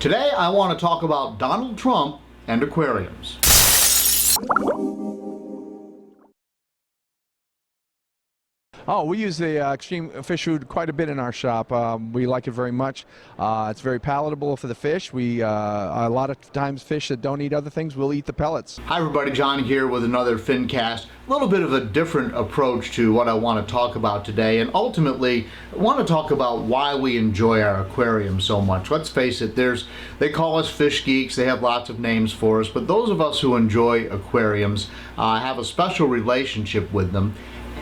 Today I want to talk about Donald Trump and aquariums. Oh, we use the extreme fish food quite a bit in our shop. We like it very much. It's very palatable for the fish. A lot of times fish that don't eat other things will eat the pellets. Hi everybody, John here with another Fincast. A little bit of a different approach to what I want to talk about today, and ultimately I want to talk about why we enjoy our aquarium so much. Let's face it, they call us fish geeks, they have lots of names for us, but those of us who enjoy aquariums have a special relationship with them.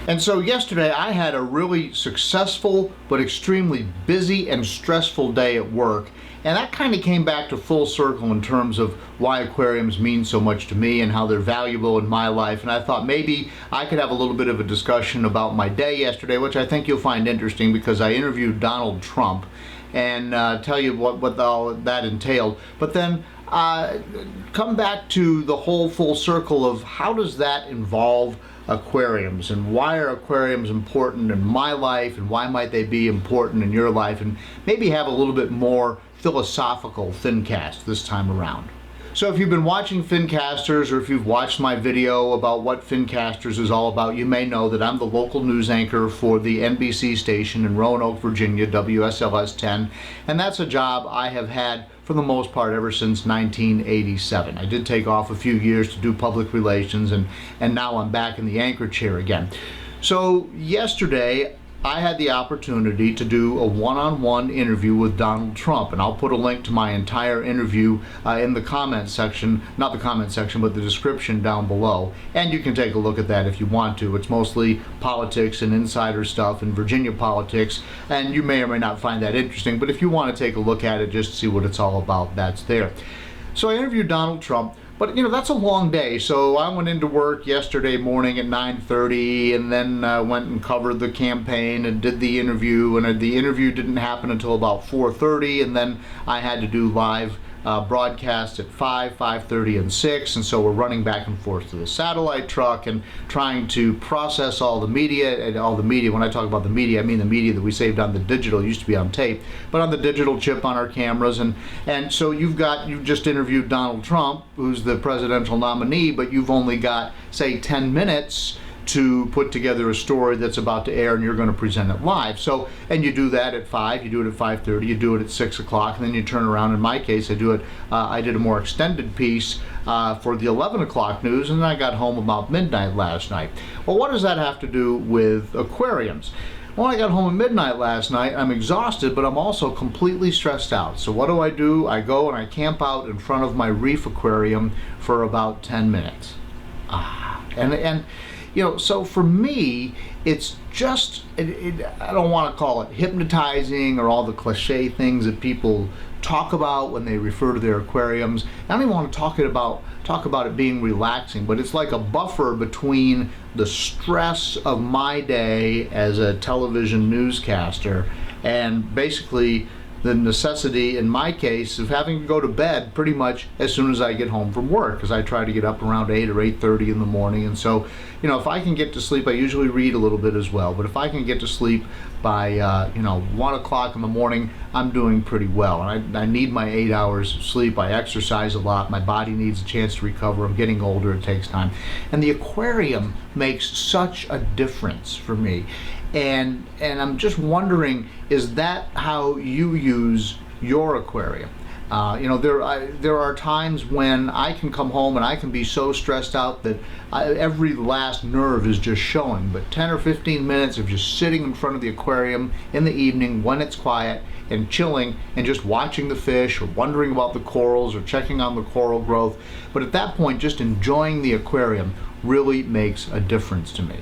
And so yesterday I had a really successful but extremely busy and stressful day at work, and that kind of came back to full circle in terms of why aquariums mean so much to me and how they're valuable in my life. And I thought maybe I could have a little bit of a discussion about my day yesterday, which I think you'll find interesting because I interviewed Donald Trump and tell you what all that entailed. But then come back to the whole full circle of how does that involve aquariums, and why are aquariums important in my life, and why might they be important in your life, and maybe have a little bit more philosophical Fincast this time around. So if you've been watching Fincasters, or if you've watched my video about what Fincasters is all about, you may know that I'm the local news anchor for the NBC station in Roanoke, Virginia, WSLS 10, and that's a job I have had for the most part ever since 1987. I did take off a few years to do public relations, and now I'm back in the anchor chair again. So yesterday I had the opportunity to do a one-on-one interview with Donald Trump, and I'll put a link to my entire interview in the comment section, not the comment section, but the description down below, and you can take a look at that if you want to. It's mostly politics and insider stuff and Virginia politics, and you may or may not find that interesting, but if you want to take a look at it just to see what it's all about, that's there. So I interviewed Donald Trump. But you know, that's a long day, so I went into work yesterday morning at 9:30 and then went and covered the campaign and did the interview, and the interview didn't happen until about 4:30, and then I had to do live broadcast at 5:30 and 6, and so we're running back and forth to the satellite truck and trying to process all the media. And all the media, when I talk about the media, I mean the media that we saved on the digital, used to be on tape, but on the digital chip on our cameras. And so you've just interviewed Donald Trump, who's the presidential nominee, but you've only got, say, 10 minutes to put together a story that's about to air, and you're going to present it live. So, and you do that at 5, you do it at 5:30, you do it at 6 o'clock, and then you turn around. In my case, I did a more extended piece for the 11 o'clock news, and then I got home about midnight last night. Well, what does that have to do with aquariums? Well, I got home at midnight last night. I'm exhausted, but I'm also completely stressed out. So what do? I go and I camp out in front of my reef aquarium for about 10 minutes. And you know, so for me, it's just, I don't want to call it hypnotizing or all the cliche things that people talk about when they refer to their aquariums. I don't even want to talk about it being relaxing, but it's like a buffer between the stress of my day as a television newscaster and basically the necessity, in my case, of having to go to bed pretty much as soon as I get home from work, because I try to get up around 8 or 8:30 in the morning. And so, you know, if I can get to sleep, I usually read a little bit as well, but if I can get to sleep by 1 o'clock in the morning, I'm doing pretty well. And I need my 8 hours of sleep. I exercise a lot. My body needs a chance to recover. I'm getting older. It takes time. And the aquarium makes such a difference for me. And I'm just wondering, is that how you use your aquarium? There are times when I can come home and I can be so stressed out that every last nerve is just showing. But 10 or 15 minutes of just sitting in front of the aquarium in the evening when it's quiet and chilling and just watching the fish or wondering about the corals or checking on the coral growth. But at that point, just enjoying the aquarium really makes a difference to me.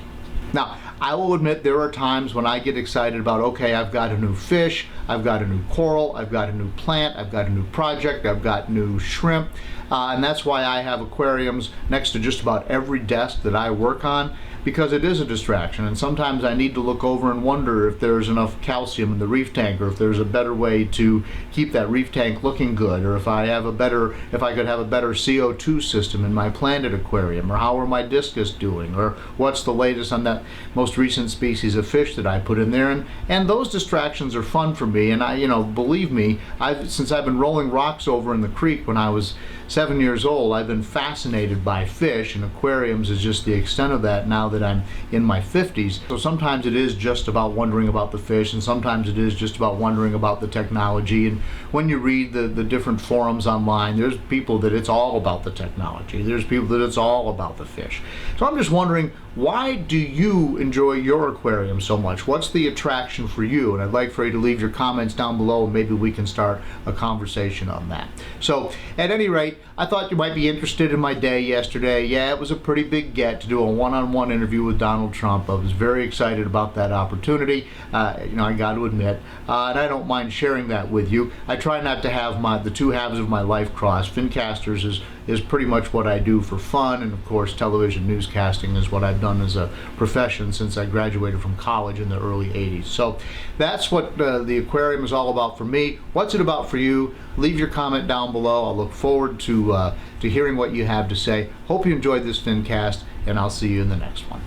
Now, I will admit there are times when I get excited about, okay, I've got a new fish, I've got a new coral, I've got a new plant, I've got a new project, I've got new shrimp, and that's why I have aquariums next to just about every desk that I work on, because it is a distraction, and sometimes I need to look over and wonder if there's enough calcium in the reef tank, or if there's a better way to keep that reef tank looking good, or if I could have a better CO2 system in my planted aquarium, or how are my discus doing, or what's the latest on that most most recent species of fish that I put in there, and those distractions are fun for me. And believe me, since I've been rolling rocks over in the creek when I was 7 years old, I've been fascinated by fish, and aquariums is just the extent of that now that I'm in my 50s. So sometimes it is just about wondering about the fish, and sometimes it is just about wondering about the technology. And when you read the different forums online, there's people that it's all about the technology. There's people that it's all about the fish. So I'm just wondering, why do you enjoy your aquarium so much? What's the attraction for you? And I'd like for you to leave your comments down below, and maybe we can start a conversation on that. So at any rate, I thought you might be interested in my day yesterday. Yeah, it was a pretty big get to do a one-on-one interview with Donald Trump. I was very excited about that opportunity. I got to admit, and I don't mind sharing that with you. I try not to have the two halves of my life cross. Fincasters is pretty much what I do for fun, and of course television newscasting is what I've done as a profession since I graduated from college in the early 80s. So that's what the aquarium is all about for me. What's it about for you? Leave your comment down below. I'll look forward to hearing what you have to say. Hope you enjoyed this Fincast, and I'll see you in the next one.